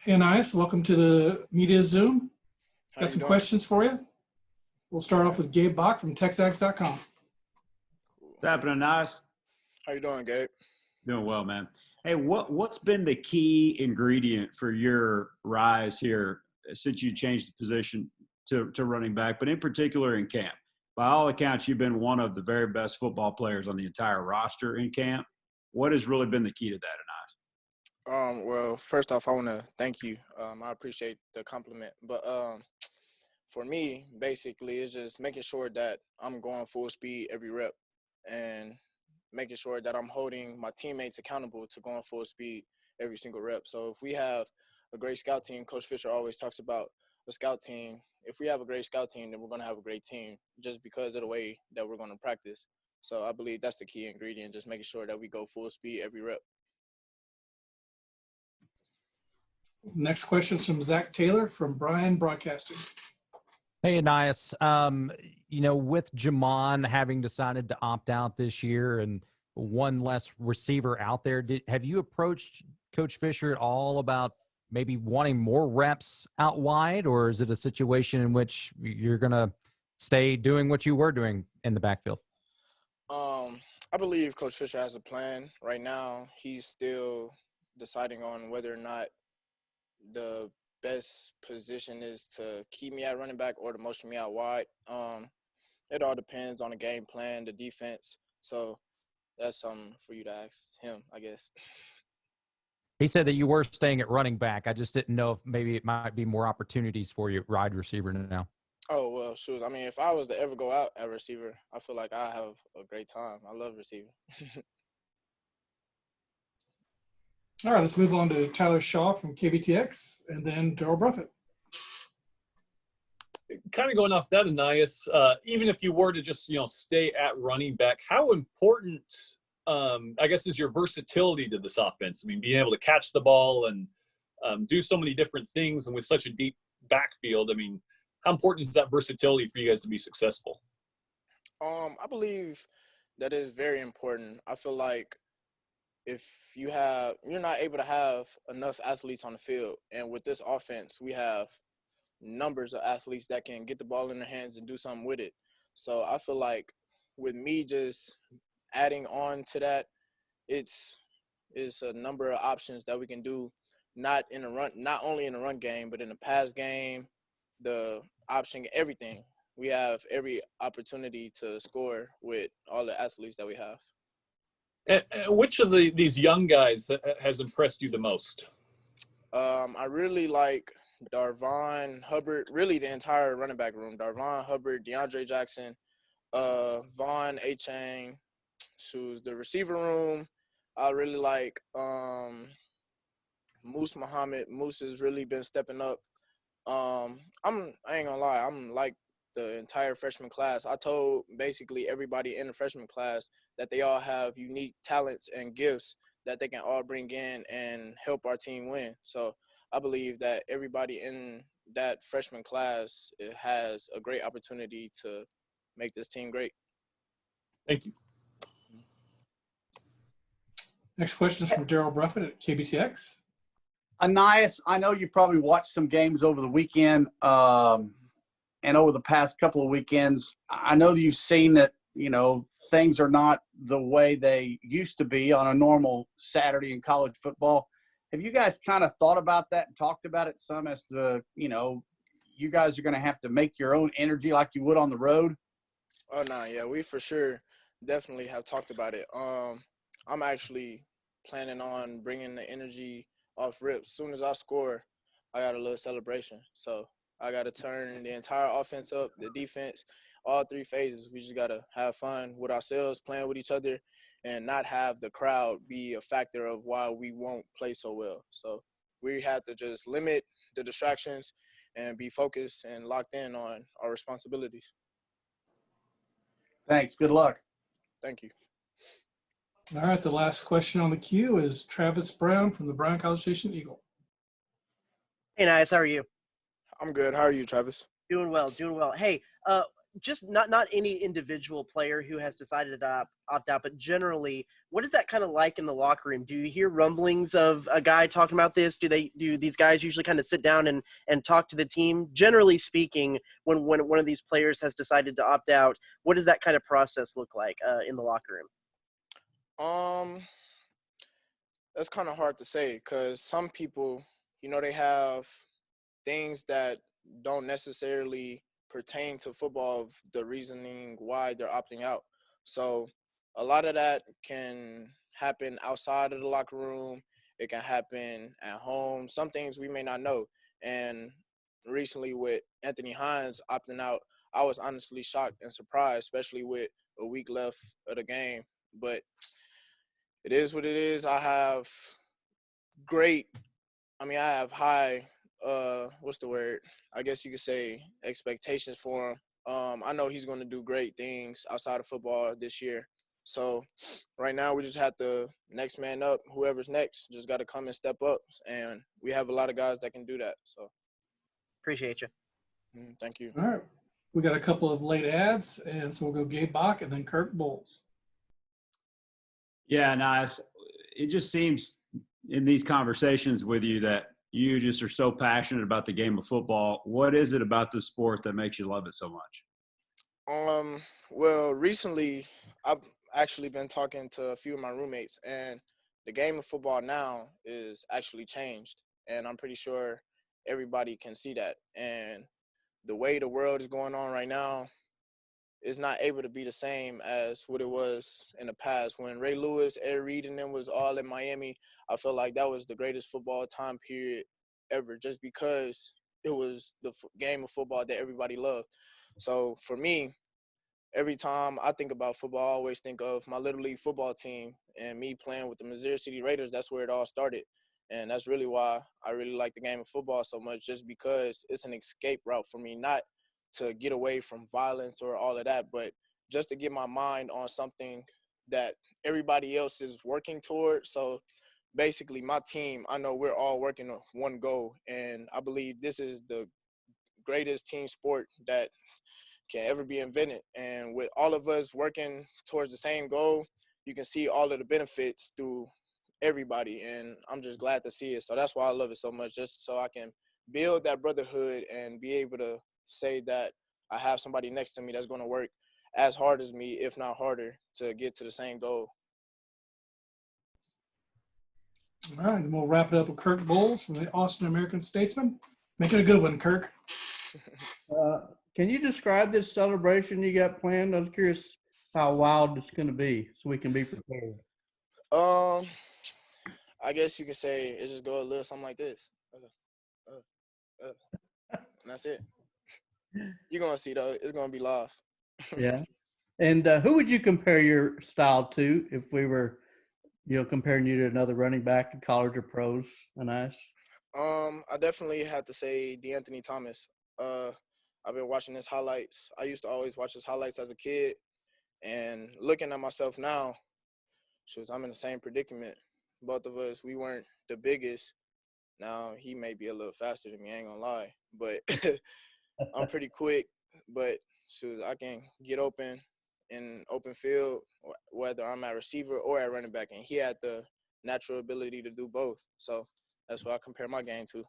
Hey, Ainias, welcome to the media Zoom. How Got you some doing? questions for you. We'll start off Okay, with Gabe Bach from TexAgs.com. cool. What's happening, nice? How you doing, Gabe? Doing well, man. Hey, what's been the key ingredient for your rise here since you changed the position to running back, but in particular in camp? By all accounts, you've been one of the very best football players on the entire roster in camp. What has really been the key to that, Well, first off, I want to thank you. I appreciate the compliment. But for me, basically, it's just making sure that I'm going full speed every rep and making sure that I'm holding my teammates accountable to going full speed every single rep. So if we have a great scout team, Coach Fisher always talks about a scout team. If we have a great scout team, then we're going to have a great team just because of the way that we're going to practice. So I believe that's the key ingredient, just making sure that we go full speed every rep. Next question is from Zach Taylor from Brian Broadcasting. Hey, Ainias. With Jamon having decided to opt out this year and one less receiver out there, have you approached Coach Fisher at all about maybe wanting more reps out wide, or is it a situation in which you're going to stay doing what you were doing in the backfield? I believe Coach Fisher has a plan. Right now, he's still deciding on whether or not the best position is to keep me at running back or to motion me out wide. It all depends on the game plan, the defense. So that's something for you to ask him, I guess. He said that you were staying at running back. I just didn't know if maybe it might be more opportunities for you at wide receiver now. Oh, well, shoes. I mean, if I was to ever go out at receiver, I feel like I have a great time. I love receiving. All right, let's move on to Tyler Shaw from KBTX and then Darrell Bruffett. Kind of going off that, Ainias, even if you were to just, stay at running back, how important, I guess, is your versatility to this offense? I mean, being able to catch the ball and do so many different things, and with such a deep backfield, I mean, how important is that versatility for you guys to be successful? I believe that is very important. I feel like if you're not able to have enough athletes on the field, and with this offense, we have numbers of athletes that can get the ball in their hands and do something with it. So I feel like with me just adding on to that, it's a number of options that we can do, not only in the run game, but in the pass game, the option, everything. We have every opportunity to score with all the athletes that we have. And which of these young guys has impressed you the most? I really like Darvon Hubbard, really the entire running back room. Darvon Hubbard, DeAndre Jackson, Vaughn A-Chain, who's the receiver room. I really like Moose Muhammad. Moose has really been stepping up. I ain't gonna lie, I'm like the entire freshman class. I told basically everybody in the freshman class that they all have unique talents and gifts that they can all bring in and help our team win. So I believe that everybody in that freshman class has a great opportunity to make this team great. Thank you. Next question is from Darrell Bruffett at KBTX. Ainias, I know you probably watched some games over the weekend and over the past couple of weekends. I know that you've seen that, things are not the way they used to be on a normal Saturday in college football. Have you guys kind of thought about that and talked about it some as to, you guys are going to have to make your own energy like you would on the road? Oh, no, yeah, we for sure definitely have talked about it. I'm actually planning on bringing the energy off rip. As soon as I score, I got a little celebration. So I got to turn the entire offense up, the defense, all three phases. We just got to have fun with ourselves, playing with each other, and not have the crowd be a factor of why we won't play so well. So we have to just limit the distractions and be focused and locked in on our responsibilities. Thanks. Good luck. Thank you. All right, the last question on the queue is Travis Brown from the Brown College Station Eagle. Hey, Nice. How are you? I'm good. How are you, Travis? Doing well, doing well. Hey, just not any individual player who has decided to opt out, but generally, what is that kind of like in the locker room? Do you hear rumblings of a guy talking about this? Do these guys usually kind of sit down and talk to the team? Generally speaking, when one of these players has decided to opt out, what does that kind of process look like in the locker room? That's kind of hard to say because some people, they have things that don't necessarily pertain to football of the reasoning why they're opting out. So a lot of that can happen outside of the locker room. It can happen at home. Some things we may not know. And recently with Anthony Hines opting out, I was honestly shocked and surprised, especially with a week left of the game. But it is what it is. I have high, what's the word? I guess you could say expectations for him. I know he's going to do great things outside of football this year. So right now we just have to next man up. Whoever's next just got to come and step up. And we have a lot of guys that can do that. So Appreciate you. Thank you. All right. We got a couple of late ads, and so we'll go Gabe Bach and then Kirk Bowles. Yeah, nice. It just seems in these conversations with you that you just are so passionate about the game of football. What is it about the sport that makes you love it so much? Well, recently I've actually been talking to a few of my roommates, and the game of football now is actually changed, and I'm pretty sure everybody can see that. And the way the world is going on right now is not able to be the same as what it was in the past. When Ray Lewis, Ed Reed, and them was all in Miami, I felt like that was the greatest football time period ever, just because it was the game of football that everybody loved. So for me, every time I think about football, I always think of my Little League football team and me playing with the Missouri City Raiders. That's where it all started. And that's really why I really like the game of football so much, just because it's an escape route for me, not to get away from violence or all of that, but just to get my mind on something that everybody else is working toward. So basically my team, I know we're all working on one goal, and I believe this is the greatest team sport that can ever be invented. And with all of us working towards the same goal, you can see all of the benefits through everybody, and I'm just glad to see it. So that's why I love it so much, just so I can build that brotherhood and be able to say that I have somebody next to me that's going to work as hard as me, if not harder, to get to the same goal. All right, and we'll wrap it up with Kirk Bowles from the Austin American Statesman. Make it a good one, Kirk. Can you describe this celebration you got planned? I was curious how wild it's going to be so we can be prepared. I guess you could say it just go a little something like this. And that's it. You're going to see, though. It's going to be live. Yeah. And who would you compare your style to if we were, comparing you to another running back in college or pros? Nice. I definitely have to say DeAnthony Thomas. I've been watching his highlights. I used to always watch his highlights as a kid, and looking at myself now, I'm in the same predicament. Both of us, we weren't the biggest. Now he may be a little faster than me, I ain't gonna lie, but I'm pretty quick. But I can get open in open field, whether I'm at receiver or at running back, and he had the natural ability to do both. So that's what I compare my game to.